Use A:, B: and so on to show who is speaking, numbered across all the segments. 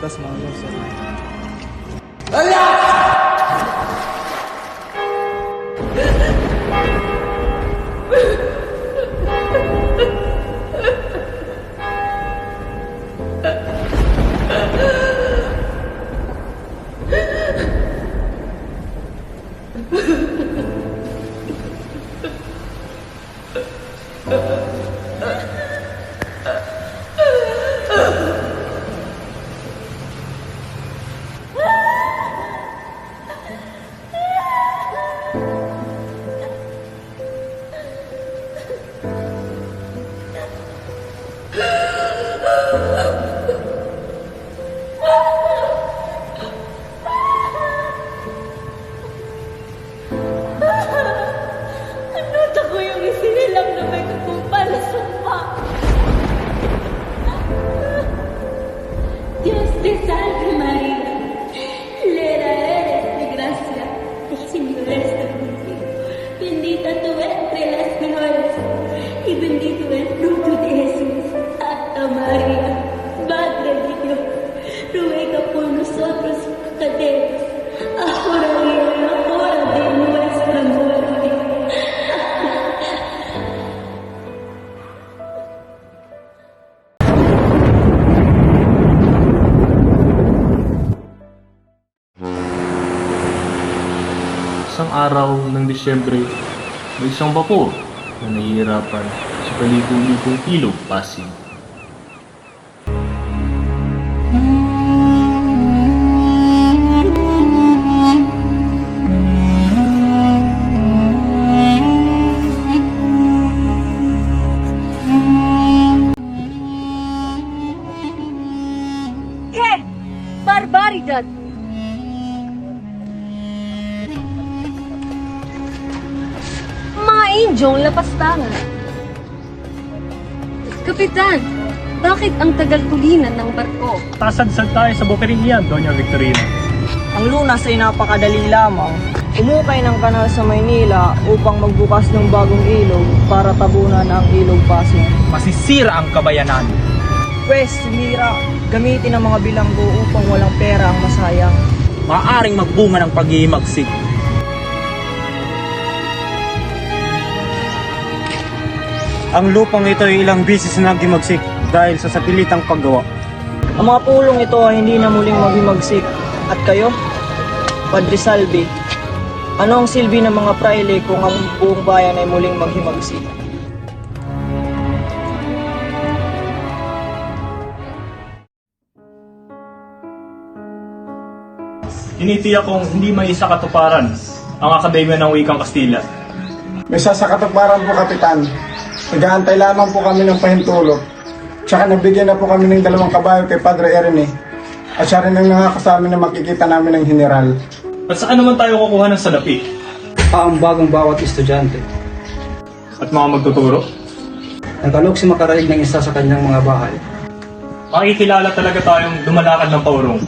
A: ligtas mga lungsod.
B: Ano ko yung isinilang na may kagupal na sumpa? Dios te salve María, llena eres de gracia, el Señor está contigo. Bendita tú entre las mujeres y bendito el fruto de Jesús. Santa María, Madre de Dios, ruega por nosotros pecadores, ahora y en la hora de nuestra muerte.
C: Isang araw ng Disyembre, may isang bapor na nahihirapan sa paligong-ligong ilog Pasig.
B: ¿Qué? ¡Barbaridad! Mga indyong lapastangan. Kapitan, bakit ang tagal tulinan ng barko?
C: Tasadsad tayo sa bukiring iyan, Doña Victorina.
D: Ang lunas ay napakadali lamang. Umukay ng kanal sa Maynila upang magbukas ng bagong ilog para tabunan ang ilog Pasig.
A: Masisira ang kabayanan.
D: Pwes, sumira, gamitin ang mga bilanggo upang walang pera ang masayang.
A: Maaaring magbunga ng paghihimagsik.
E: Ang lupang ito ay ilang bisis na naghimagsik dahil sa sapilitang paggawa.
D: Ang mga pulong ito ay hindi na muling maghimagsik. At kayo, Padre Salvi, ano ang silbi ng mga praile kung ang buong bayan ay muling maghimagsik?
C: Tinitiyak kong hindi may isa katuparan ang Akademya ng Wikang Kastila.
F: May sasakatuparan po, Kapitan. Nag-aantay lamang po kami ng pahintulot. Tsaka nabigyan na po kami ng 2 kabayo kay Padre Ernie. At siya rin ang nangako sa amin na makikita namin ng general.
C: At saan naman tayo kukuha ng salapi?
E: Paambag ang bawat estudyante.
C: At mga magtuturo?
E: Nagkalog si makaraig ng isa sa kanyang mga bahay.
C: Makikilala talaga tayong dumalakad ng paurong.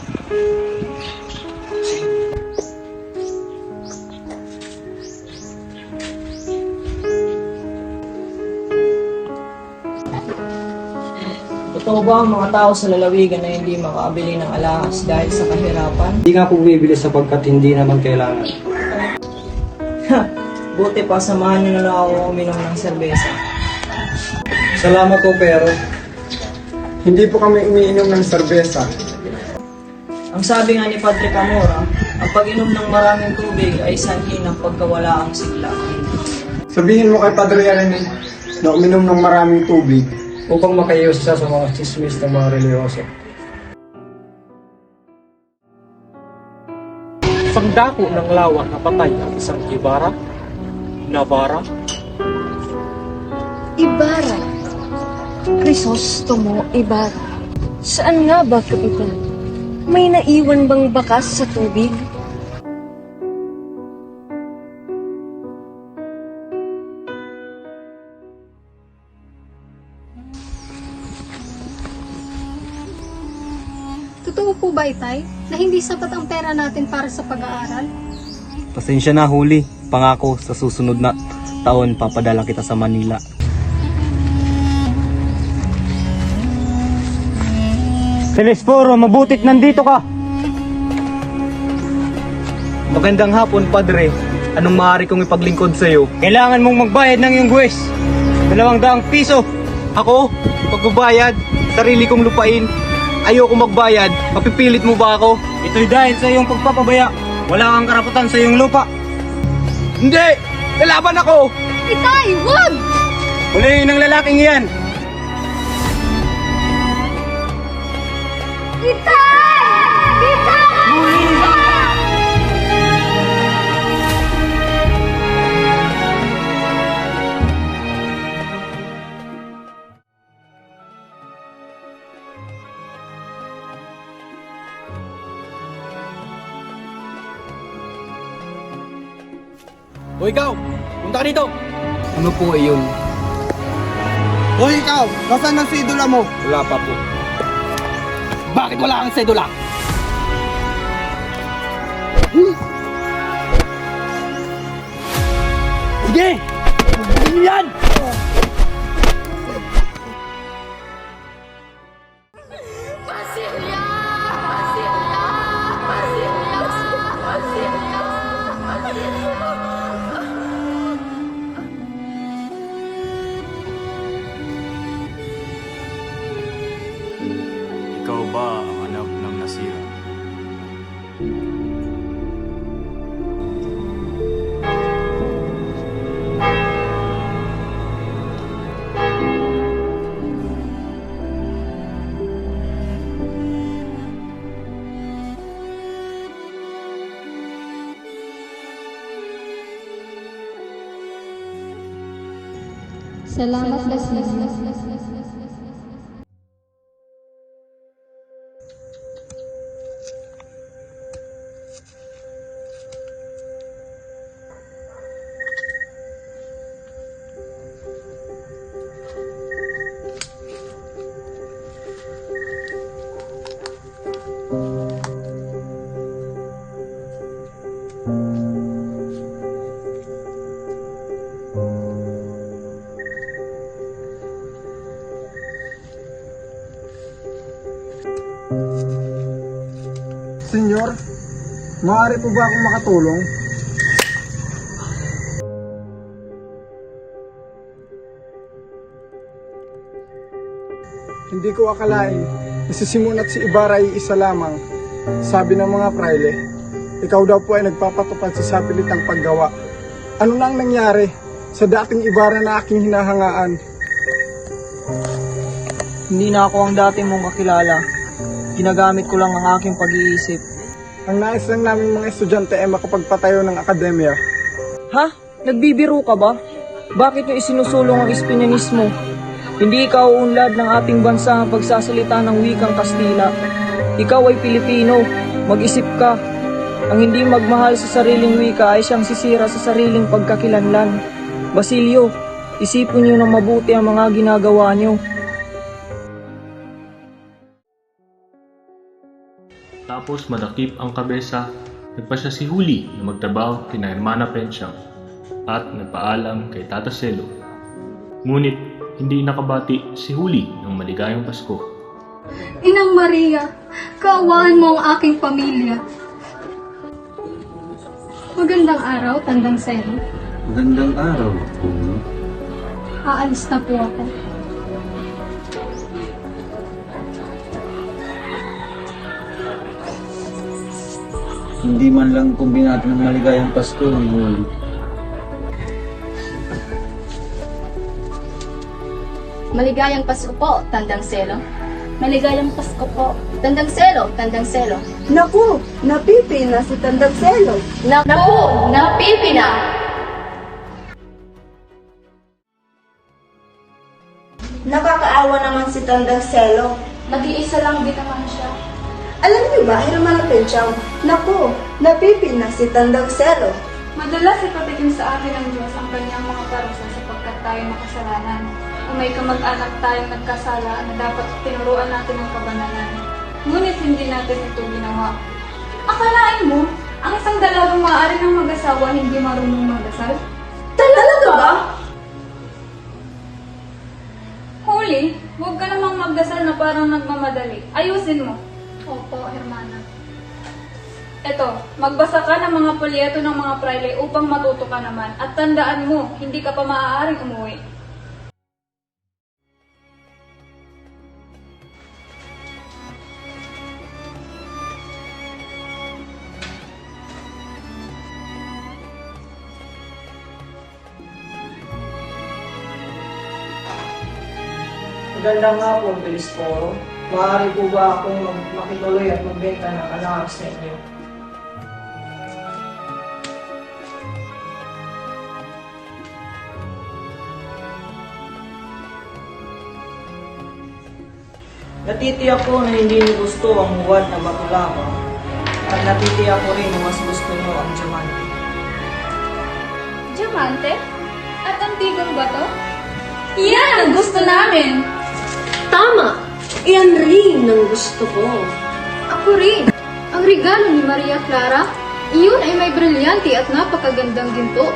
D: Totoo ba ang mga tao sa lalawigan na hindi makabili ng alahas dahil sa kahirapan?
E: Hindi nga po bumibili sapagkat hindi naman kailangan.
D: Buti pa, samahan nyo na lang ako uminom ng serbesa.
E: Salamat po pero
F: Hindi po kami umiinom ng serbesa.
D: Ang sabi nga ni Padre Camora, ang pag-inom ng maraming tubig ay sanhi ng pagkawala ang sigla.
F: Sabihin mo kay Padre Ernie na uminom ng maraming tubig.
E: upang makaiwas siya sa mga chismis ng mga reliyoso.
A: Isang dako ng lawa napatay ang isang Ibarra, Navarra.
B: Ibarra. Crisostomo Ibarra. Saan nga ba, Kapitan? May naiwan bang bakas sa tubig?
G: Totoo po ba, Itay, na hindi sapat ang pera natin para sa pag-aaral?
E: Pasensya na, Huli. Pangako, sa susunod na taon papadala kita sa Manila. Telesforo, mabutit nandito ka. Magandang hapon, Padre. Anong maaari kong ipaglingkod sa iyo? Kailangan mong magbayad ng iyong buwis. 200 piso. Ako, pagbabayad, sarili kong lupain. Ayoko magbayad. Mapipilit mo ba ako? Ito'y dahil sa iyong pagpapabaya. Wala kang karapatan sa iyong lupa. Hindi! Lalaban ako!
G: Itay, wag!
E: Hulihin ng lalaking iyan.
G: Itay! Itay!
A: O ikaw, punta ka dito.
E: Ano po iyon?
F: Hoy ikaw, nasaan ang sidula mo?
A: Wala pa po. Bakit wala kang sedula? Sige! Hindi yan!
B: Pasilya! Pasilya! Pasilya! Pasilya!
C: Ikaw ba ang anak ng nasira?
G: Salamat, Basili.
F: Senyor, maaari po ba akong makatulong? Hindi ko akalain na si Simon at si Ibarra ay isa lamang. Sabi ng mga praile, ikaw daw po ay nagpapatupad sa sapilitang paggawa. Ano na ang nangyari sa dating Ibarra na aking hinahangaan?
D: Hindi na ako ang dati mong kakilala. Ginagamit ko lang ang aking pag-iisip.
F: Ang nais lang namin mga estudyante ay makapagpatayo ng akademya.
D: Ha? Nagbibiro ka ba? Bakit nyo isinusulong ang Espinyanismo? Hindi ikaw unlad ng ating bansa ang pagsasalita ng wikang Kastila. Ikaw ay Pilipino. Mag-isip ka. Ang hindi magmahal sa sariling wika ay siyang sisira sa sariling pagkakilanlan. Basilio, isipin nyo ng mabuti ang mga ginagawa nyo.
C: Tapos madakip ang kabesa, nagpasya si Huli na magtrabaho kina Hermana Pensyang at nagpaalam kay Tata Selo. Ngunit hindi nakabati si Huli ng maligayang Pasko.
G: Inang Maria, kaawaan mo ang aking pamilya. Magandang araw, Tandang Selo.
E: Magandang araw, Puno.
G: Aalis na po ako.
E: Hindi man lang kumbinado ng maligayang Pasko ng Huli.
H: Maligayang Pasko po, Tandang Selo. Maligayang Pasko po. Tandang Selo, Tandang Selo.
I: Naku, napipi na si Tandang Selo.
H: Naku, napipina!
I: Nakakaawa naman si Tandang Selo.
H: Nag-iisa lang din naman siya.
I: Alam niyo ba, Hermana Pensyang, naku, napipi na si Tandang Selo.
G: Madalas ipatikim sa atin ng Diyos ang kanyang mga parusa sapagkat tayo makasalanan. O may kamag-anak tayong nagkasala na dapat tinuruan natin ng kabanalan. Ngunit hindi natin ito ginawa. Akalain mo, ang isang dalagang maaari ng mag-asawa hindi marunong magdasal?
I: Talaga ba?
G: Huli, Huwag ka namang magdasal na parang nagmamadali. Ayusin mo.
H: Opo, Hermana.
G: Eto, magbasa ka ng mga polyeto ng mga praile upang matuto ka naman. At tandaan mo, hindi ka pa maaaring umuwi.
D: Magandang hapon, Pelisporo. Maaari po ba akong makituloy at magbenta ng alahas sa inyo? Natitiyak ko na hindi niyo gusto ang huwad na bakulapa at natitiyak ko rin na mas gusto niyo ang diamante.
G: Diamante? At ang tigong bato? Yan ang gusto namin!
I: Tama! Iyan rin ang gusto ko.
H: Ako rin. Ang regalo ni Maria Clara, iyon ay may brilyante at napakagandang ginto.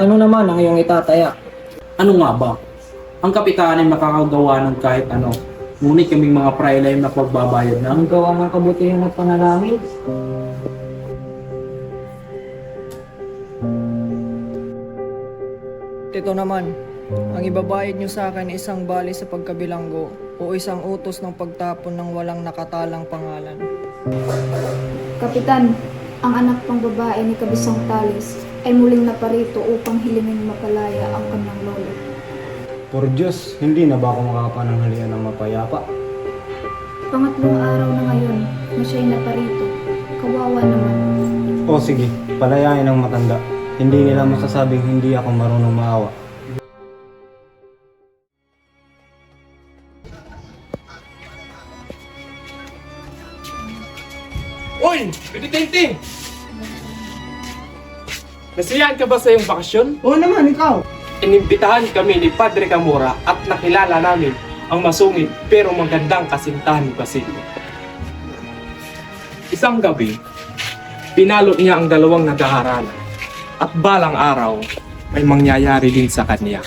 D: Ano naman ang iyong itataya?
A: Ano nga ba? Ang kapitan ay makakagawa ng kahit ano. Ngunit kaming mga praile ay mapagbabayad ng
D: Ang gawa ng kabutihan at panalangin? Ito naman, ang ibabayad niyo sa akin isang bali sa pagkabilanggo o isang utos ng pagtapon ng walang nakatalang pangalan.
J: Kapitan, ang anak pang babae ni Kabisang Tales ay muling naparito upang hilingin mapalaya ang kanyang lolo.
E: Por Diyos, hindi na ba ako makapananghalian ng mapayapa?
J: Pangatlong araw na ngayon na siya'y naparito. Kawawa naman.
E: O sige, palayain ang matanda. Hindi nila masasabing hindi ako marunong maawa.
A: Uy! Pinitente! Nasiyahan ka ba sa iyong bakasyon?
E: Oo naman, ikaw!
A: Inimbitahan kami ni Padre Camora at nakilala namin ang masungit pero magandang kasintahan ni Basilio. Isang gabi, pinalo niya ang dalawang nag-aaralan at balang araw may mangyayari din sa kanya.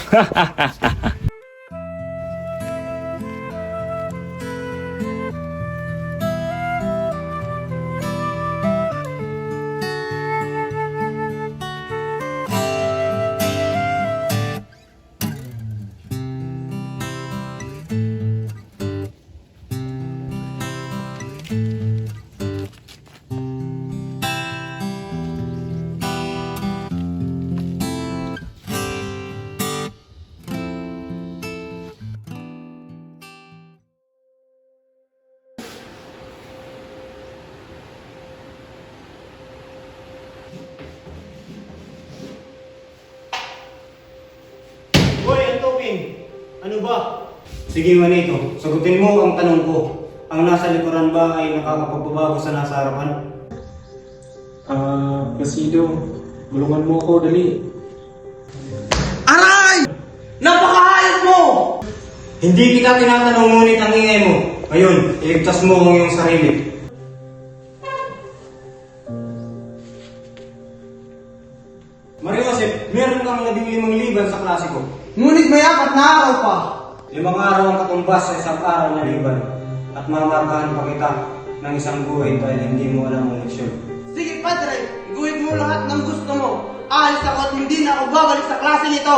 E: Hoy, Antopin! Ano ba? Sige Manito, sagutin mo ang tanong ko. Ang nasa likuran ba ay nakakapagbabago sa nasa harapan?
A: Basilio, bulungan mo ako, dali.
E: Aray! Napakahayop mo! Hindi kita tinatanong ngunit ang ingay mo. Ngayon, iligtas mo ang iyong sarili. Mario Joseph, meron kang 15,000 sa klase ko.
D: Ngunit may 4 na araw pa.
E: 5 araw ang katumbas sa isang araw na liban. At mamarkahan pa kita ng isang buhay dahil hindi mo alam ang leksyon.
K: Sige, Padre, iguhit mo lahat ng gusto mo. Aalis ako at hindi na ako babalik sa klase nito.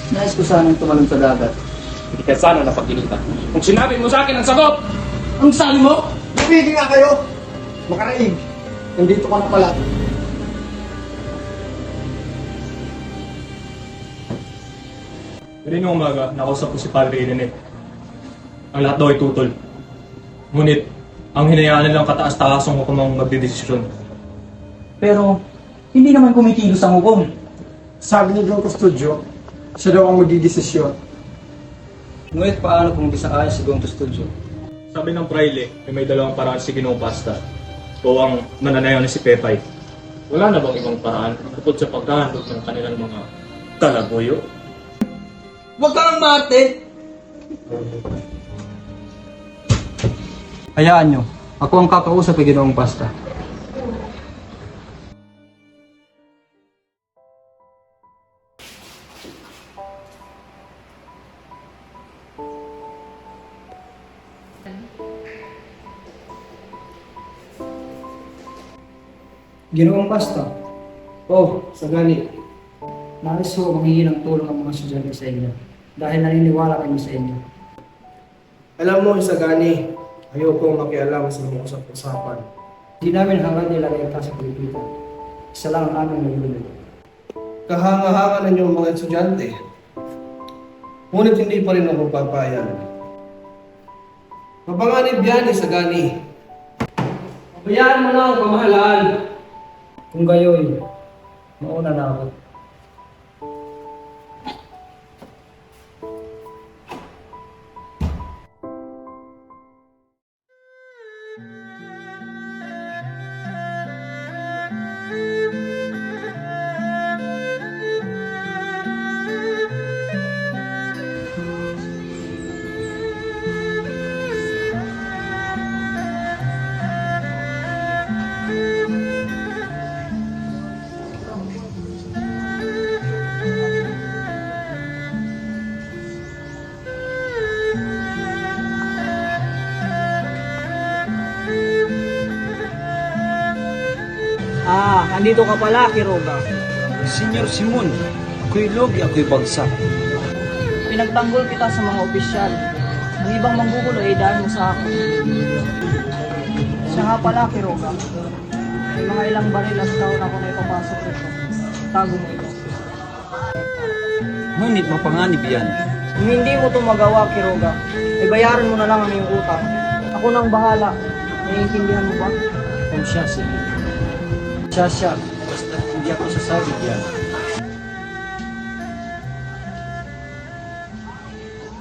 D: Nais ko sanang tumalon sa dagat.
A: Hindi ka sana napag-initan. Kung sinabi mo sa akin ang sagot,
K: Ang sabi mo?
F: Pwede nga kayo! Makaraig! Nandito ka na pala.
C: Kaninang umaga, nakausap ko si Padre Irene. Ang lahat daw ay tutol. Ngunit, ang hinayaan nilang kataas-taasong hukumang magdidesisyon.
E: Pero, hindi naman kumikilos ang hukom.
F: Sabi ni Don Custodio, siya daw ang magdidesisyon.
E: Ngunit paano kung di sa ayon si Don Custodio?
C: Sabi ng praile, may dalawang paraan si Ginoong Pasta o ang mananayaw ni si Pepay. Wala na bang ibang paraan bukod sa pagkahandog ng kanilang mga kalaboyo?
K: Huwag kang marte!
E: Hayaan nyo, ako ang kakausap kay Ginoong Pasta.
D: Ginoong Pasta. Oh, sagani. Nais ho manghingi ng tulong ang mga estudyante sa inyo dahil naniniwala kami sa inyo.
L: Alam mo, Isagani, ayokong makialam sa mga usap-usapan.
D: Di namin hangad nilagay ka sa Pilipinas. Isa lang ang aming nagulog.
L: Kahanga-hanga na niyo mga estudyante. Ngunit hindi pa rin ako papayag. Mapanganib yan, Isagani.
D: Pabayaan mo na ang pamahalaan. Kung gayoy, mauna na ako. Nandito ka pala, Quiroga.
E: Senyor Simon, ako'y logi, ako'y bagsak.
D: Pinagtanggol kita sa mga opisyal. Ang ibang manggugulo ay dahil mo sa akin. Siya nga pala, Quiroga. May mga ilang baril at taon ako na ipapasok rito. Tago mo ito.
E: Ngunit mapanganib yan.
D: Kung hindi mo ito magawa, Quiroga, ay bayaran mo na lang ang iyong utang. Ako nang bahala. Naiintindihan mo ba?
E: Kung siya, sige. Siya, basta hindi ako sasabi yan.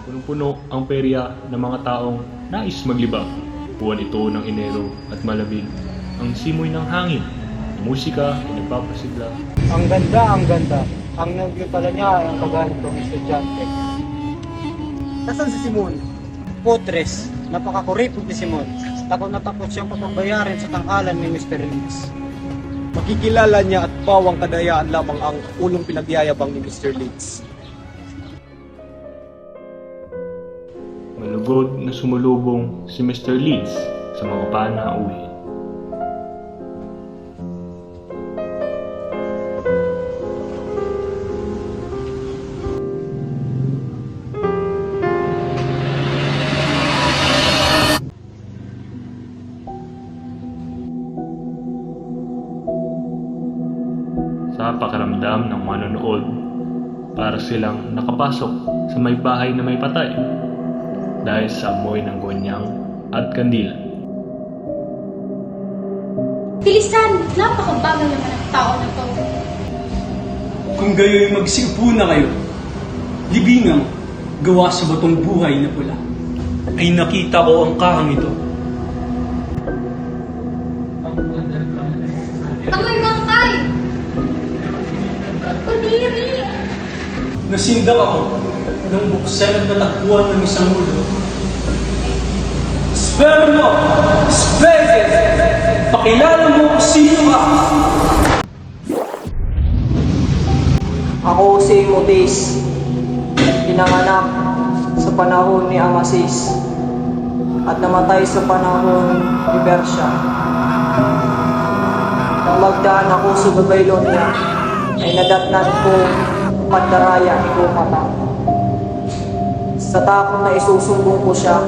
C: Punong-puno ang perya ng mga taong nais maglibang. Buwan ito ng Enero at malamig ang simoy ng hangin. Ang musika ay nagpapasigla.
D: Ang ganda, ang ganda. Ang nagyo pala niya ay ang kagalit ng estudyante.
E: Nasaan si Simon? Potres, napakakuripot ni Simon. Takot na takot siyang papabayarin sa tanghalan ni Mr. Leeds.
A: Makikilala niya at bawang kadayaan lamang ang ulong pinagyayabang ni Mr. Leeds.
C: Malugod na sumulubong si Mr. Leeds sa mga panauwi. Sa pakiramdam ng manonood, para silang nakapasok sa may bahay na may patay dahil sa amoy ng gonyang at kandila.
B: Bilisan! Napakabagal naman ang tao na to.
M: Kung gayo'y magsiupo na kayo, libingang gawa sa batong buhay na pula, ay nakita ko ang kahang ito.
B: Amoy bangkay! Pudiri!
M: Nasindak ako nang buksan at natagpuan ng isang ulo. Spare mo! Spare! Pakilala mo kung sino ka!
D: Ako si Motis, pinanganak sa panahon ni Amasis at namatay sa panahon ni Persia. Nang magdaan ako sa Babylonia, ay nadatnan ko pandaraya ni Kumata. Sa takot na isusumbong ko siya,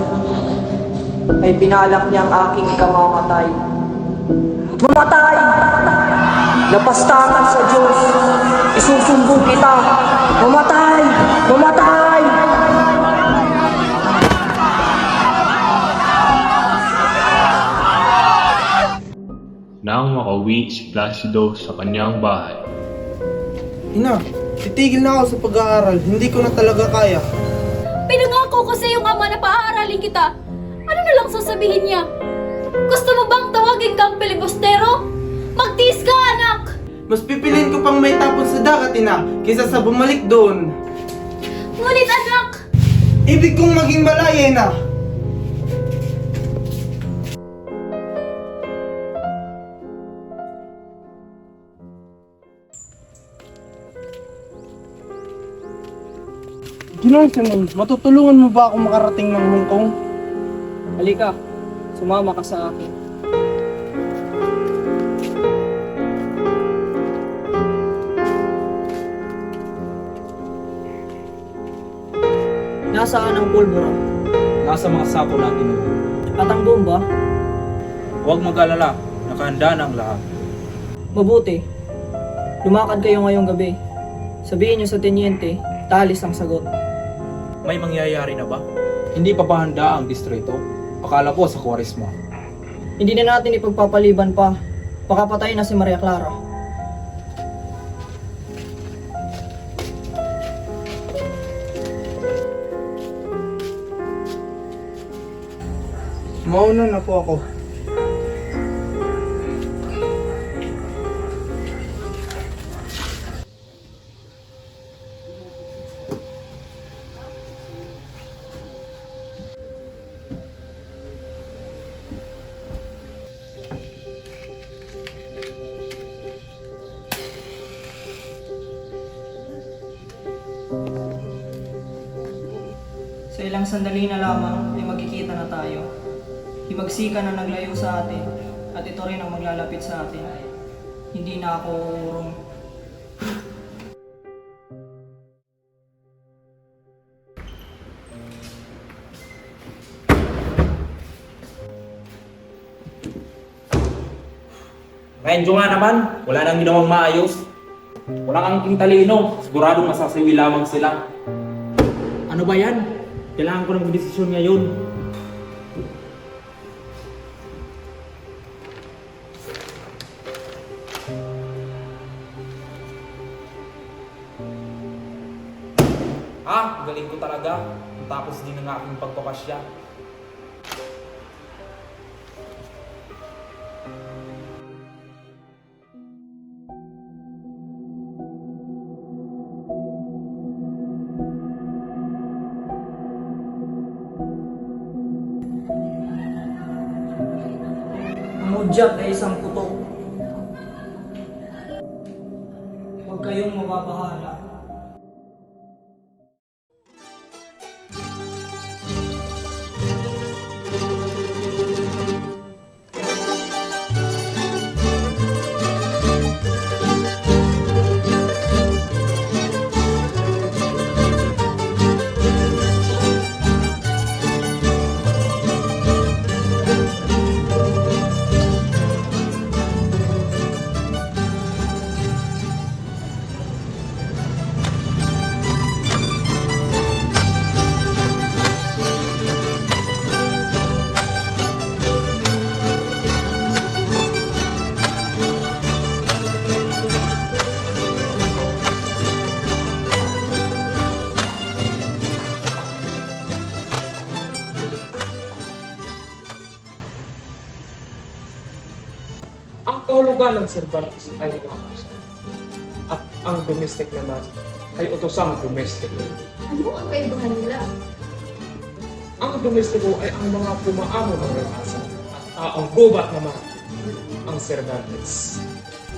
D: ay binalak niya ang aking kamamatay. Mamatay! Lapastangan sa Diyos, isusumbong kita Mamatay! Mamatay!
C: Nang makauwi si Placido sa kanyang bahay.
K: Ina, titigil na ako sa pag-aaral. Hindi ko na talaga kaya.
B: Pinangako ko sa iyong ama na paaaralin kita. Ano na lang sasabihin niya? Gusto mo bang tawagin kang pilibustero? Magtiis ka, anak!
K: Mas pipiliin ko pang may tapon sa dagat, ina, kaysa sa bumalik doon.
B: Ngunit anak!
K: Ibig kong maging malaya, ina. Ginoong Simon, matutulungan mo ba ako makarating ng Hong Kong?
D: Halika, sumama ka sa akin. Nasaan ang pulbura?
E: Nasa mga sako natin.
D: At ang bomba?
E: Huwag mag-alala, nakahanda na ang lahat.
D: Mabuti. Lumakad kayo ngayong gabi. Sabihin niyo sa tenyente, talis ang sagot.
E: May mangyayari na ba? Hindi pa ba handa ang distrito? Akala ko sa Kwaresma.
D: Hindi na natin ipagpapaliban pa. Baka patay na si Maria Clara.
K: Mauna na po ako.
D: Sa ilang sandali na lamang ay magkikita na tayo. Himagsikan na naglayo sa atin at ito rin ang maglalapit sa atin. Hindi na ako uurong.
E: Medyo nga naman, wala nang ginawang maayos. Walang angking talino, siguradong masasawi lamang sila. Ano ba yan? Kailangan ko ng desisyon ngayon. Galing ko talaga. Tapos din ang aking pagpapasya.
D: Ang udyat ay isang putok. Huwag kayong mababahala.
A: Ang kahulugan ng Cervantes ay iwakas. At ang domestic naman ay utosang domestic.
H: Ano ang kaibahan nila?
A: Ang domestiko ay ang mga pumaamo ng ranasan at ang gubat naman ang Cervantes.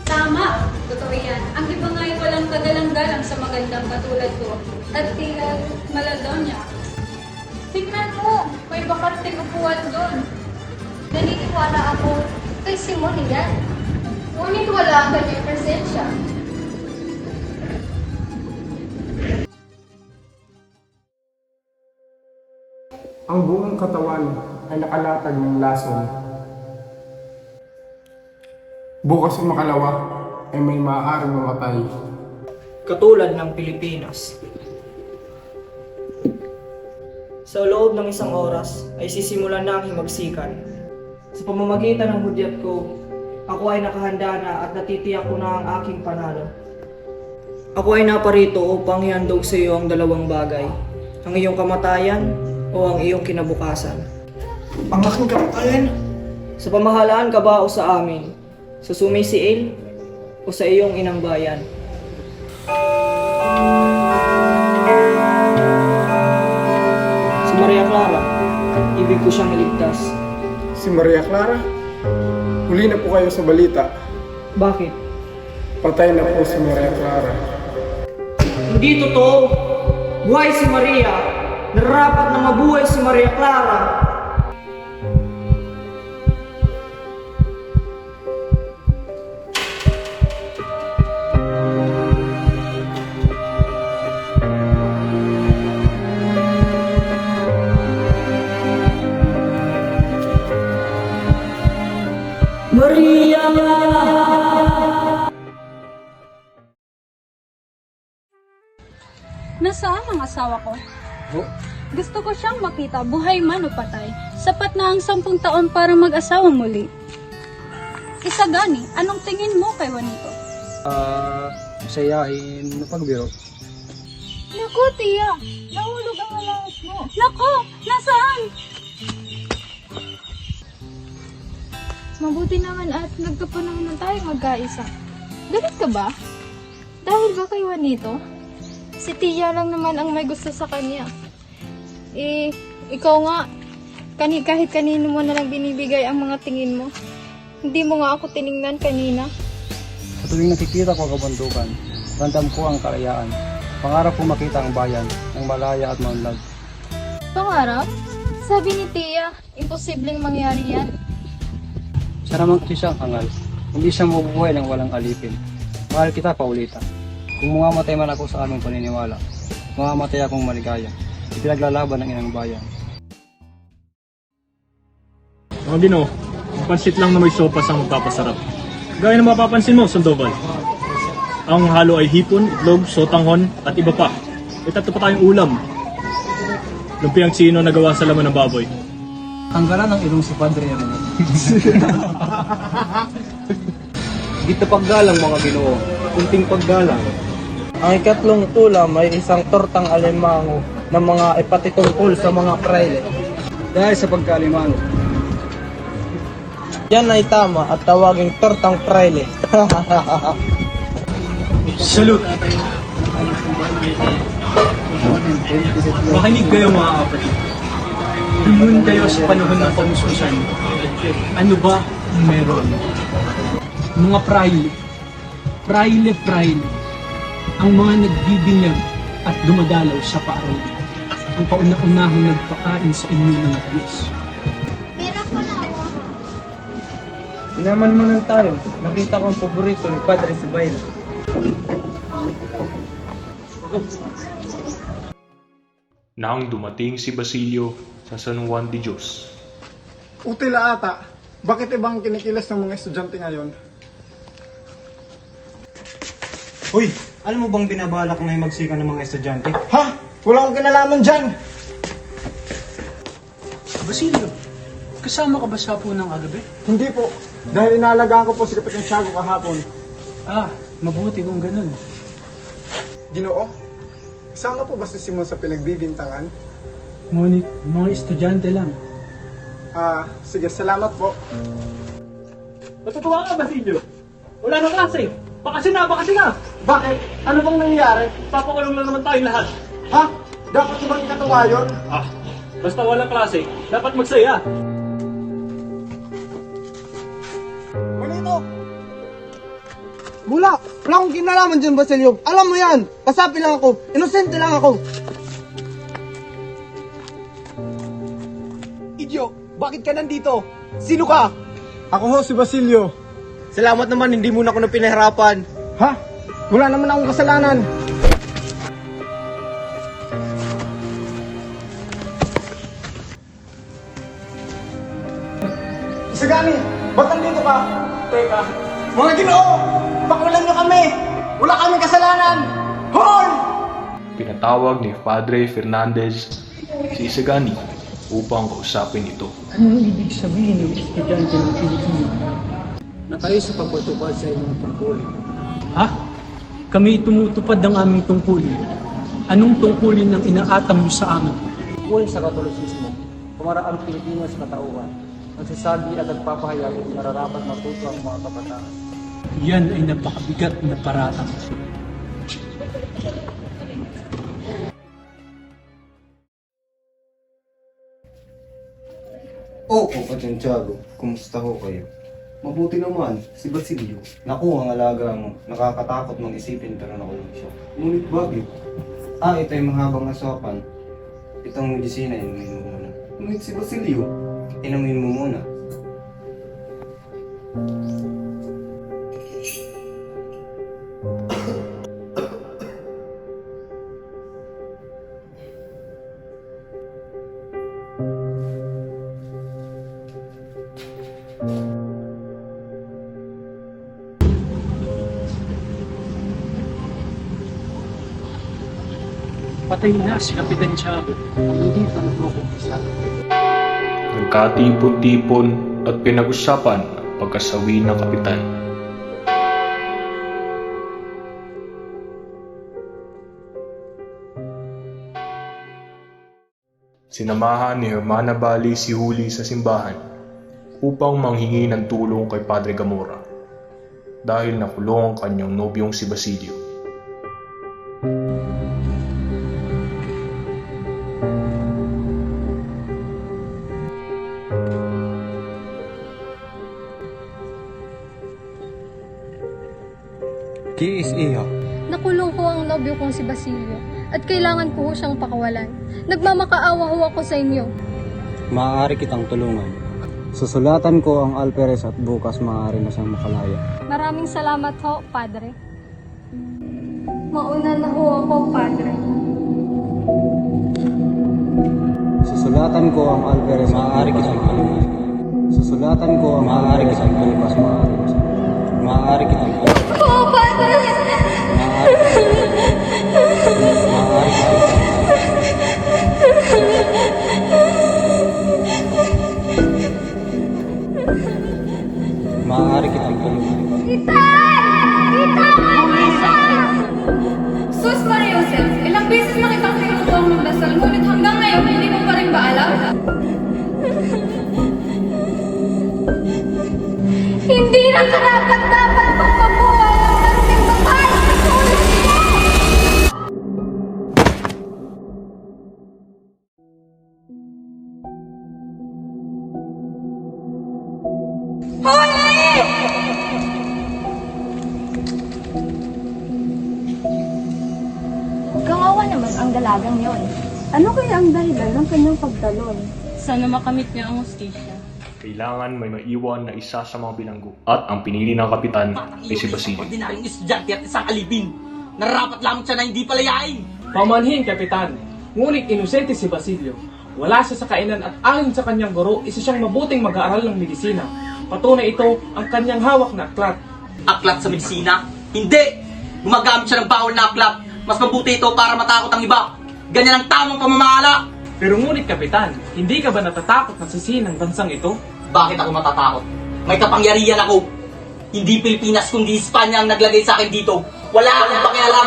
G: Tama! Totoo yan. Ang iba nga ay walang kagalang-galang sa magandang katulad ko. At tila Maladonia. Tignan mo! May bakanting upuan doon.
H: Naniniwala ako kay Simon yan. Ngunit wala ang kanyang presensya.
F: Ang buong katawan ay nakalatag ng lason. Bukas ang makalawa ay may maaaring mamatay.
D: katulad ng Pilipinas. Sa loob ng isang oras ay sisimulan na ang himagsikan. Sa pamamagitan ng hudyat ko, ako ay nakahanda na at natitiyak ko na ang aking panalo. Ako ay naparito upang ihandog sa iyo ang dalawang bagay, ang iyong kamatayan o ang iyong kinabukasan. Ang aking kamatayan? Sa pamahalaan ka ba o sa amin? Sa sumisiil o sa iyong inang bayan? Si Maria Clara, ibig ko siyang iligtas.
F: Si Maria Clara, huli na po kayo sa balita.
D: Bakit?
F: Patay na po si Maria Clara.
D: Hindi totoo! Buhay si Maria! Nararapat na mabuhay si Maria Clara! Maria!
G: Nasaan ang asawa ko? Gusto ko siyang makita, buhay man o patay. Sapat na ang 10 taon para mag-asawang muli. Isagani, anong tingin mo kay Juanito?
E: Masayahin na pagbiro.
G: Naku, tiya! Nahulog ang alawat mo. Naku! Nasaan?
J: Mabuti naman at nagkapanahon na tayo magkaisa. Galit ka ba? Dahil ba kay Juanito? Si Tia lang naman ang may gusto sa kanya. Ikaw nga, kahit kanino mo na lang binibigay ang mga tingin mo. Hindi mo nga ako tiningnan kanina.
E: Sa tuwing nakikita ko ang kabundukan, ramdam ko ang kalayaan. Pangarap ko makita ang bayan ng malaya at maunlad.
J: Pangarap? Sabi ni Tia, imposibleng mangyari yan.
E: Siya naman kasi siyang hangal. Hindi siya mabubuhay ng walang alipin. Mahal kita, Paulita. Kung mamamatay man ako sa aming paniniwala, mamamatay akong maligaya. Ipinaglalaban ng inang bayan.
C: Mga Ginoo, ang pansit lang na may sopas ang magpapasarap. Gaya na mapapansin mo, Sandoval. Ang halo ay hipon, itlog, sotanghon, at iba pa. May 3 pa tayong ulam. Lumpiang sino na gawa sa laman ng baboy.
E: Tanggalan ang ilong si Padre Hernan. Dito paggalang mga Ginoo, kunting paggalang.
K: Ang ikatlong ulam ay isang tortang alimango ng mga ipatitungkol sa mga praile.
E: Dahil sa pagkalimango.
K: Yan ay tama at tawaging tortang praile.
M: Salute! Makinig kayo mga kapatid. Dumun kayo sa panahon ng pamuskusan. Ano ba ang meron? Mga praile, ang mga nagbibinyag at dumadalaw sa paaralan. Ang pauna-unahong nagpakain sa inyo ng Diyos.
K: Inaman mo lang tayo. Nakita ko ang paborito ni Padre Sibayla.
C: Nang dumating si Basilio sa San Juan de Dios,
F: Utila ata, bakit ibang kinikilos ng mga estudyante ngayon?
E: Hoy, alam mo bang binabalak na himagsikan ng mga estudyante?
F: Ha? Wala akong kinalaman dyan!
M: Basilio, kasama ka ba sa punang agabi?
F: Hindi po, dahil inaalagaan ko po si Kapitan Tiago kahapon.
M: Mabuti kung ganun.
F: Ginoo, kasama po ba si Simon sa pinagbibintangan?
M: Ngunit, mga estudyante lang.
F: Sige, salamat po.
M: Matutuwa ka, Basilio? Wala na klase. Bakasyon na!
F: Bakit? Ano bang nangyayari?
M: Papakulong na naman tayong lahat.
F: Ha? Dapat ko bang ikatuwa yun?
M: Basta walang klase, dapat magsaya.
F: Juanito!
K: Wala akong kinalaman dyan, Basilio. Alam mo yan. Kasapi lang ako. Inosente lang ako.
E: Idyo, bakit ka nandito? Sino ka?
F: Ako ho si Basilio.
E: Salamat naman, hindi mo na ako na pinahirapan.
F: Ha? Wala naman akong kasalanan. Isagani, ba't nandito ka?
K: Teka,
F: Mga Ginoo, pakulan niyo kami! Wala kaming kasalanan!
C: Pinatawag ni Padre Fernandez si Isagani upang kausapin ito.
M: Anong ibig sabihin ng estudyante ng Pilipino? Na kayo sa pagpatupad sa inyong tungkulin. Ha? Kami tumutupad ng aming tungkulin. Anong tungkulin ng inaatam niyo sa amin?
E: Tungkol sa Katolisismo, pamaraang Pilipino sa katauhan, nagsasabi at nagpapahayag kung nararapat matuto ang mga kabataan.
M: Yan ay napakabigat na paratang.
E: Opo, Santiago. Kumusta ho kayo? Mabuti naman, si Basilio. Naku, ang alaga mo. Nakakatakot mang isipin pero nakulong siya. Ngunit bakit? Ito yung mahabang asapan. Itong medisina, inumin mo muna. Ngunit si Basilio, inumin mo muna.
M: Patay na si Kapitan Tiago. Hindi pa nagkukumpisa.
C: Nagkatipon-tipon at pinag-usapan ang pagkasawi ng kapitan. Sinamahan ni Hermana Bali si Huli sa simbahan upang manghingi ng tulong kay Padre Gamora dahil nakulong ang kanyang nobyong si Basilio.
E: Kiis iha.
J: Nakulong ko ang nobyo kong si Basilio at kailangan ko ho siyang pakawalan. Nagmamakaawa ho ako sa inyo.
E: Maaari kitang tulungan. Susulatan ko ang alperes at bukas maaari na siyang makalaya.
J: Maraming salamat ho, Padre.
G: Mauna na ho ako, Padre.
E: Susulatan ko ang alperes at maaari kitang tulungan. Susulatan ko ang alperes at bukas maaari na siyang maaari kitang tulungan.
G: Oh, Padre!
E: Maaari kitang tulungan.
G: Sus Maria Joseph, ilang beses na kitang tinutuang magdasal, ngunit hanggang ngayon hindi mo pa rin ba alam? Hindi na karapat-dapat magpabuhay ang dating babae sa tulad mo!
H: Kawawa naman ang dalagang yon.
I: Ano kaya ang dahilan ng kanyang pagdalon?
J: Sana makamit niya ang hustisya.
C: Kailangan may maiwan na isa sa mga bilanggo at ang pinili ng kapitan ay si Basilio.
K: Ordinaryong estudyante at isang alibin. Nararapat lamang siya na hindi palayain.
A: Pamanhin, Kapitan. Ngunit inosente si Basilio. Wala siya sa kainan at ayon sa kanyang guro, isa siyang mabuting mag-aaral ng medisina. Patunay ito ang kanyang hawak na aklat.
K: Aklat sa medisina? Hindi! Gumagamit siya ng bawal na aklat. Mas mabuti ito para matakot ang iba. Ganyan ang tamang pamamahala.
A: Pero ngunit, Kapitan, hindi ka ba natatakot na sisihin ng bansang ito?
K: Bakit ako matatakot? May kapangyarihan ako. Hindi Pilipinas kundi Espanya ang naglagay sa akin dito. Wala akong pakialam.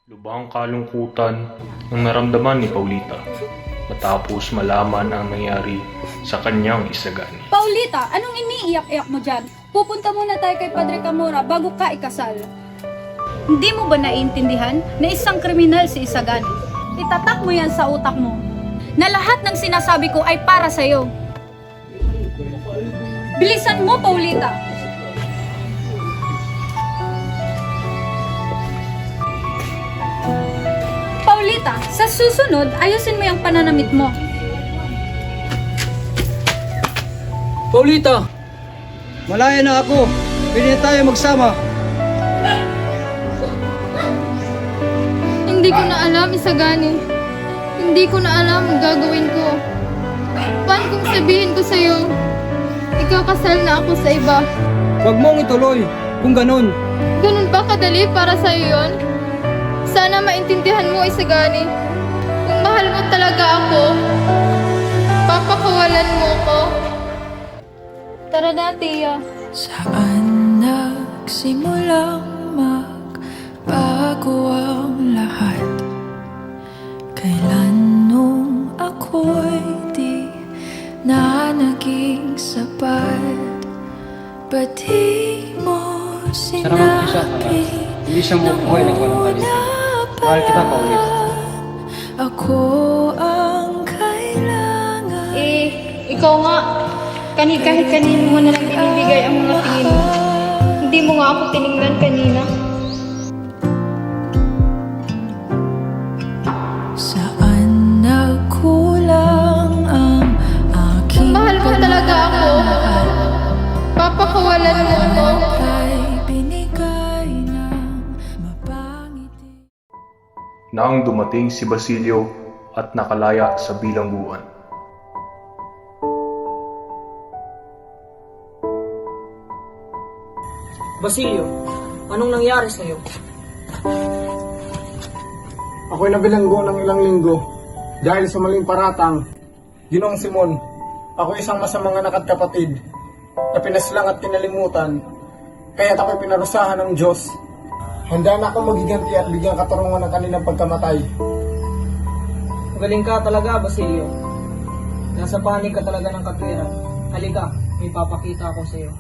C: Lubhang kalungkutan ang naramdaman ni Paulita matapos malaman ang nangyari sa kanyang Isagani.
G: Paulita, anong iniiyak-iyak mo dyan? Pupunta muna tayo kay Padre Gamora bago ka ikasal. Hindi mo ba naiintindihan na isang kriminal si Isagani? Itatak mo yan sa utak mo na lahat ng sinasabi ko ay para sa'yo. Bilisan mo, Paulita! Paulita, sa susunod, ayusin mo yung pananamit mo.
E: Paulita! Malaya na ako. Pwede na tayo magsama.
J: Hindi ko na alam, Isagani. Hindi ko na alam ang gagawin ko. Paano kung sabihin ko sa'yo, ikakasal na ako sa iba?
E: Huwag mong ituloy.
D: Kung ganun,
J: Ganun ba kadali para sa'yo yun? Sana maintindihan mo, Isagani. Kung mahal mo talaga ako, papakawalan mo ko. Tara na, Tia.
B: Saan nagsimulang magbago ang lahat? Kailan nung ako'y di na naging sapat? Ba't di mo sinabi
E: Hindi siya mabuhay ng walang kalita. Mahal kita, Paulit.
B: ako ang kailangan?
J: Ikaw nga. Kahit kanino mo na lang binibigay ang mga tingin mo. Hindi mo nga ako tiningnan kanina.
B: Saan nagkulang ang aking
J: Mahal mo talaga ako. Papakawalan mo ko.
B: ay binigay ng mapangiti.
C: Nang dumating si Basilio at nakalaya sa bilangguan.
D: Basilio, anong nangyari sa'yo?
F: Ako'y nabilanggo ng ilang linggo dahil sa maling paratang. Ginoong Simon, ako isang masamang anak at kapatid na pinaslang at kinalimutan, kaya't ako'y pinarusahan ng Diyos. Handa na akong magiganti at bigyan katarungan ng kanilang pagkamatay.
D: Magaling ka talaga, Basilio. Nasa panig ka talaga ng katwiran. Halika, may papakita ako sa'yo.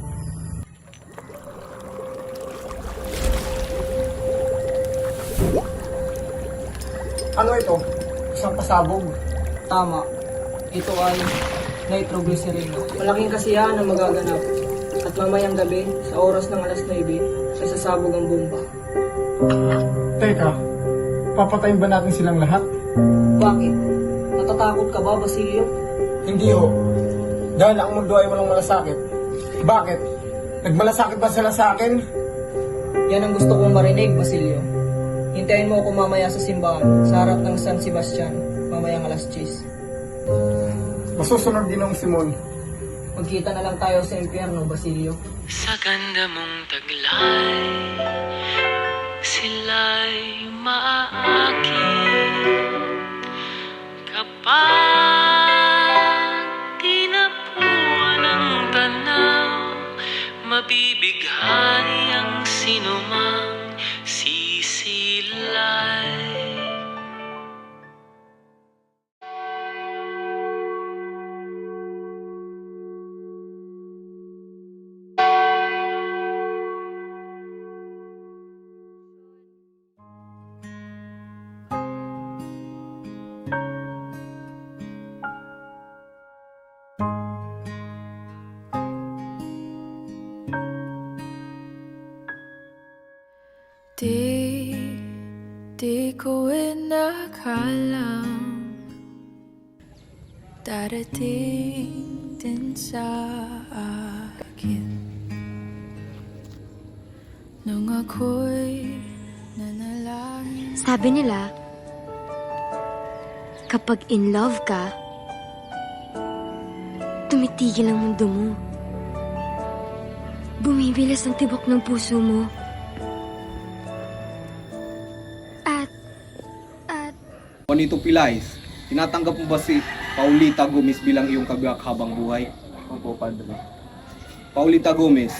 F: Ano ito? Isang pasabog.
D: Tama. Ito ay nitroglycerin. Malaking kasiyahan ang magaganap. At mamayang gabi, sa oras ng alas 9, ay sasabog ang bomba.
F: Teka, papatayin ba natin silang lahat?
D: Bakit? Natatakot ka ba, Basilio?
F: Hindi ho. Dahil ang mundo ay walang malasakit. Bakit? Nagmalasakit ba sila sa akin?
D: Yan ang gusto kong marinig, Basilio. Hintayin mo ako mamaya sa simbahan, sa harap ng San Sebastian, mamayang alas 10.
F: Masusunod Ginoong Simon.
D: Magkita na lang tayo sa impyerno, Basilio.
B: Sa ganda mong taglay, sila'y maaakit. Kapag tinapuan ang tanaw, mabibighani ang sinumang sisilay. Di ko inakalang darating din sa akin nung ako'y nanalangin.
N: Sabi nila, kapag in love ka, tumitigil ang mundo mo. Bumibilas ang tibok ng puso mo.
E: Juanito Pilais, tinatanggap mo ba si Paulita Gomez bilang iyong kabiyak habang buhay? Opo, Padre. Paulita Gomez,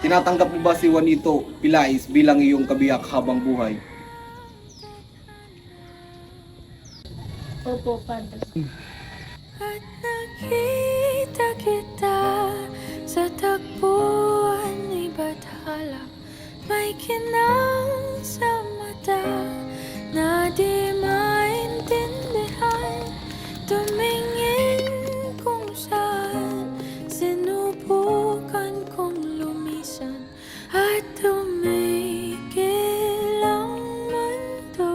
E: tinatanggap mo ba si Juanito Pilais bilang iyong kabiyak habang buhay?
J: Opo, Padre.
B: At nakita kita sa tagpuan ni Bathala, may kinang sa mata na di maintindihan. Tumingin kung saan sinubukan kong lumisan at tumigil ang mundo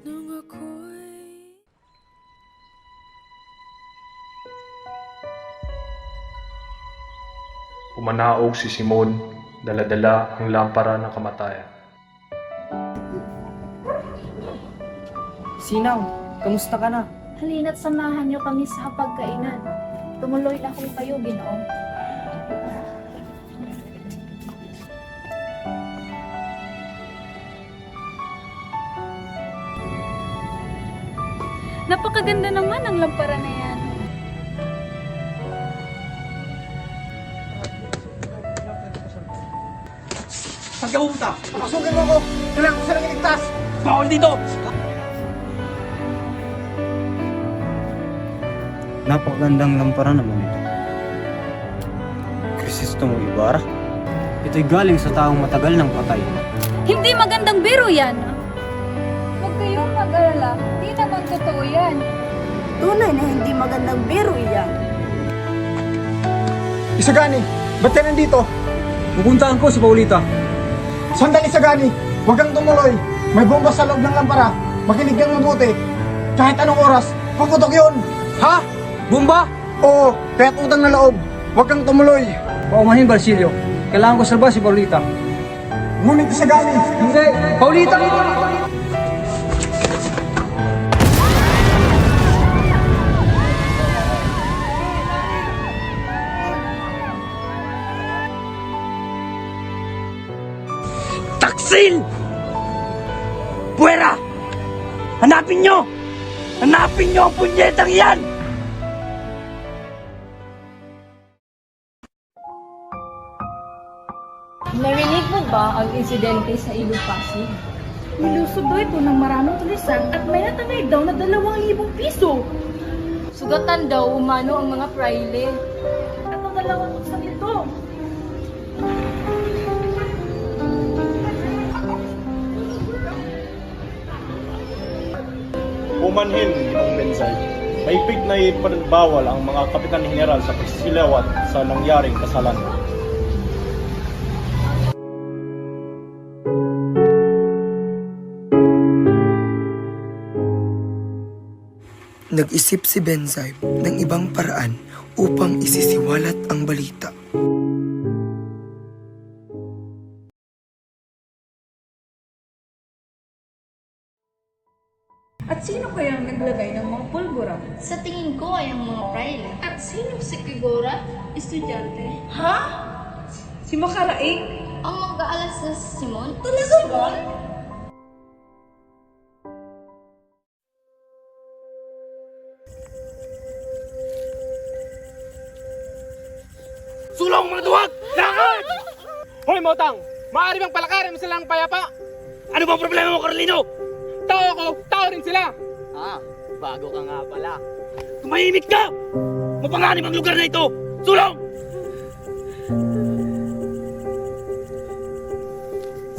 B: nung ako'y
C: Pumanaog si Simon, dala-dala ang lampara ng kamatayan.
D: Sinang, kamusta ka na?
J: Halina't samahan niyo kami sa hapagkainan. Tumuloy na kung kayo, Ginoong. Napakaganda naman ang lampara na yan.
A: Saan ka pupunta?
F: Pakasukin mo ako! Kailangan ko silang iligtas!
A: Bawal dito!
E: Napakagandang lampara naman ito. Krisistong Ibarra. Ito'y galing sa taong matagal ng patay.
J: Hindi magandang biro yan. Huwag kayong mag-alala. Hindi naman totoo yan.
I: Tunay na hindi magandang biro iyan.
F: Isagani, ba't ka nandito?
E: Pupuntaan ko si Paulita.
F: Sandali, Isagani! Huwag kang tumuloy! May bomba sa loob ng lampara! Makinig kang mabuti! Kahit anong oras, puputok yun!
E: Ha? Bomba?
F: Oo, kaya't utang na loob! Huwag kang tumuloy!
E: Paumahin, Basilio. Kailangan ko salba si Paulita.
F: Ngunit Isagani!
E: Hindi! Paulita!
K: Taksil! Puwera! Hanapin nyo! Hanapin nyo ang punyetang yan!
H: Narinig mo ba ang insidente sa Ilog Pasig?
J: Nilusog daw ito ng maraming tulisan at may natanay daw na 2,000 piso.
H: Sugatan daw umano ang mga praile.
J: At ang 2 tuksan ito.
O: Pumanhin ang mensay. Mahigpit na ipagbawal ang mga kapitan general sa pagsisilawat sa nangyaring kasalanan.
P: Nag-isip si Benzay ng ibang paraan upang isisiwalat ang balita.
J: At sino kaya ang naglagay ng mga pulbura?
H: Sa tingin ko ay ang mga praile. At sino si Kigora? Estudyante.
J: Ha? Si Makaraig?
H: Ang mag-aalas na si Simon?
J: Talaga ba?
A: Sulong mga duwag! Lakad! Hoy, Motang! Maaari bang palakarin mo sila ng payapa?
K: Ano bang problema mo, Carlino?
A: Tao ako, tao rin sila!
K: Ah, bago ka nga pala. Tumahimik ka! Mapanganib ang lugar na ito! Sulong!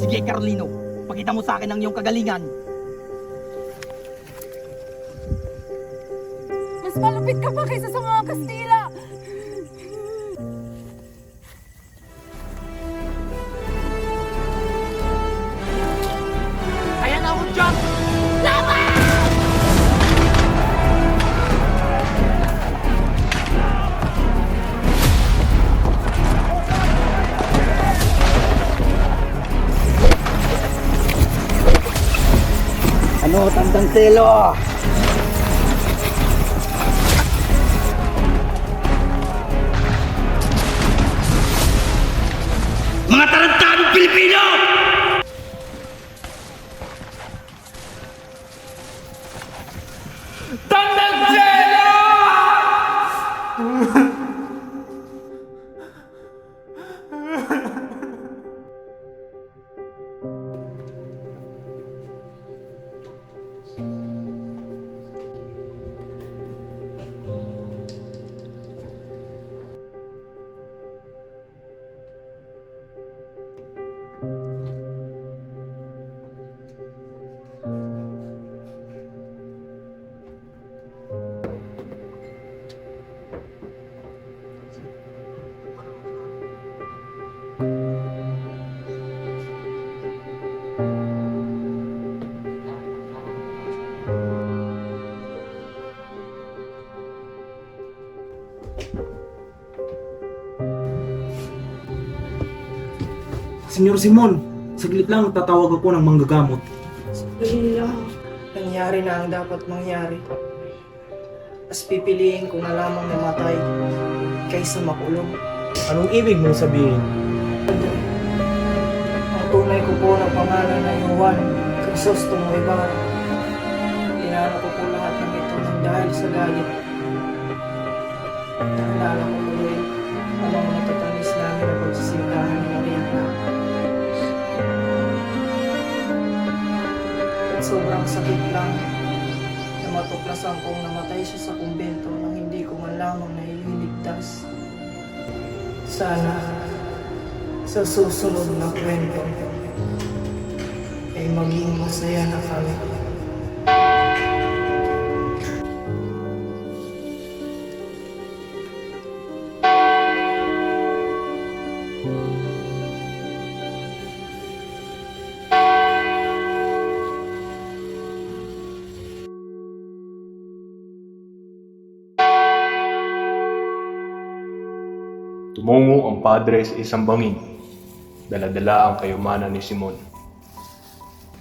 K: Sige, Carlino. Pakita mo sa akin ang iyong kagalingan.
J: Mas malupit ka pa kaysa sa mga Kastila!
K: Ayan ako dyan! Ano, Tandang Selo? Mga tarantadong Pilipino!
A: Tandang Selo!
E: Senyor Simon, saglit lang tatawag ako ng manggagamot.
D: Dali lang. Nangyari na ang dapat mangyari. As pipiliin ko na lamang namatay kaysa makulong.
E: Anong ibig mong sabihin?
D: Ang tunay ko po na pangalan ay Juan Crisostomo Ibarra. Pinano ko po lahat ng ito dahil sa galit. Naalala ko tuloy habang natatanis namin ang pagsisintahan ni Maria na. At sobrang sakit lang na matuklasan kong namatay siya sa kumbento nang hindi ko man lamang nailigtas. Sana sa susunod na kwento ay maging masaya na kami.
C: Tumungo ang padre sa isang bangin. Dala-dala ang kayamanan ni Simon.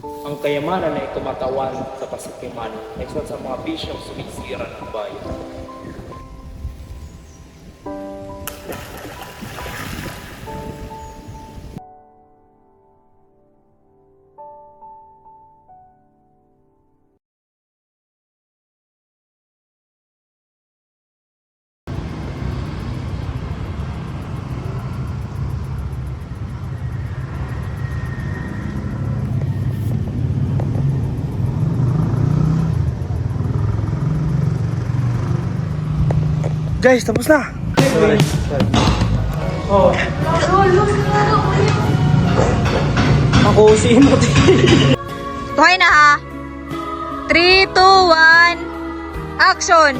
A: Ang kayamanan ay tumatawan sa pasikiman na isa sa mga bisyong sumisira ng bayan.
E: Guys, tapos na!
A: Oh,
E: Ako si Imot.
J: Buhay na ha! 3, 2, 1, action!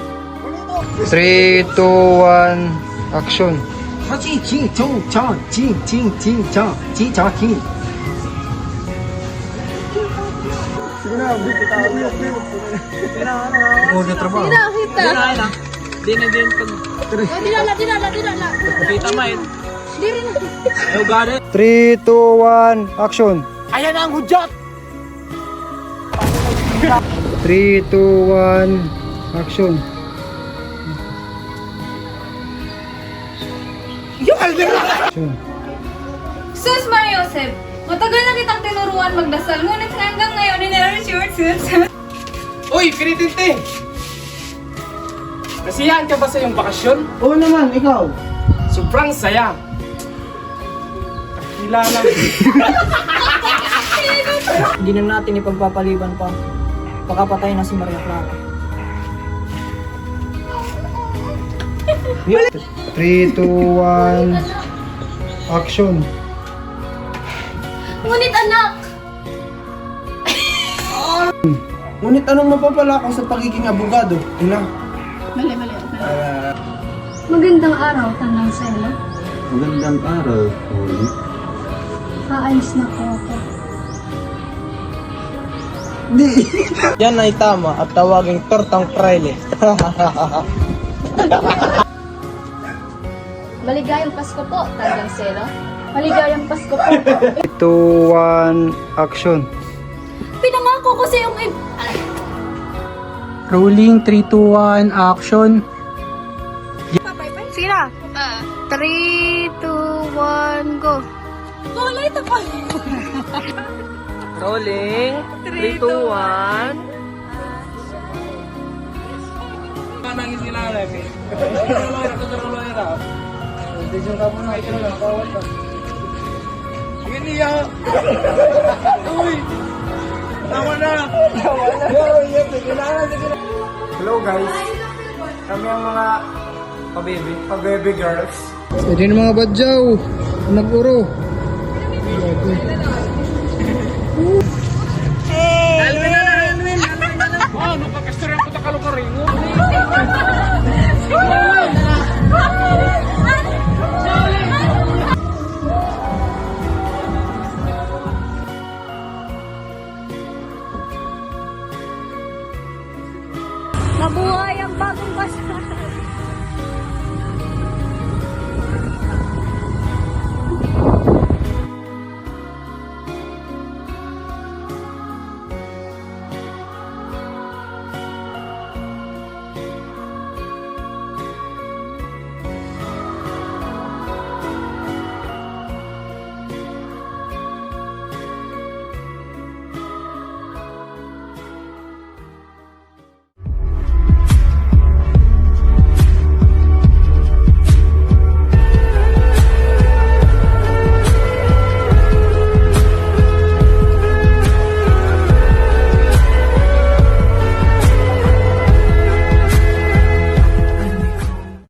E: 3, 2, 1, action. Ching, ching, chong, chong, ching, ching, ching, chong, ching, chong, ching. Sige na, buti tayo. Sige na, ano? Trabaho.
J: Kita!
A: din pag
J: Dinala!
A: kita main.
J: Diri na!
A: You got it?
E: 3, 2, 1, action.
A: Ayan ang hudyat!
E: 3, 2, 1, action. Action.
G: Sus Maria Joseph, matagal na kitang tinuruan magdasal, ngunit hanggang ngayon short.
A: Uy, pinitinte! Nasiyahan ka ba sa iyong bakasyon?
E: Oo naman, ikaw.
A: Sobrang saya. Kilala.
D: Hindi na natin ipagpapaliban pa. Baka patay na si Maria Clara.
E: 3, 2, 1, action.
G: Ngunit anak,
L: Ngunit anong mapapala ko sa pagiging abogado? Ina.
J: Mali. Magandang araw, Tandang Selo.
F: Magandang araw, Holy.
J: Aalis na po ako.
E: Yan ay tama at tawaging tortang fraile.
H: Maligayang Pasko po, Tandang Selo. Maligayang Pasko po.
E: 2, 1, action.
G: pinangako ko sa iyong
M: Rolling, 3, 2, 1, action.
J: Sige na! 3, 2, 1, go!
G: Kulay ito pa.
D: Rolling. 3, 2, 1.
A: Nangis sila namin. Hindi siya na muna. Ito na, bawal ka. Sige niya. Uy! Tama na!
F: Hello guys. Kami ang mga pa-baby girls.
E: Pwede na mga badyaw. Nag-uro.
A: Alvin na! Oh, napakastarang ko takalo ka rin.
J: Mabuhay ang bagong Pasko!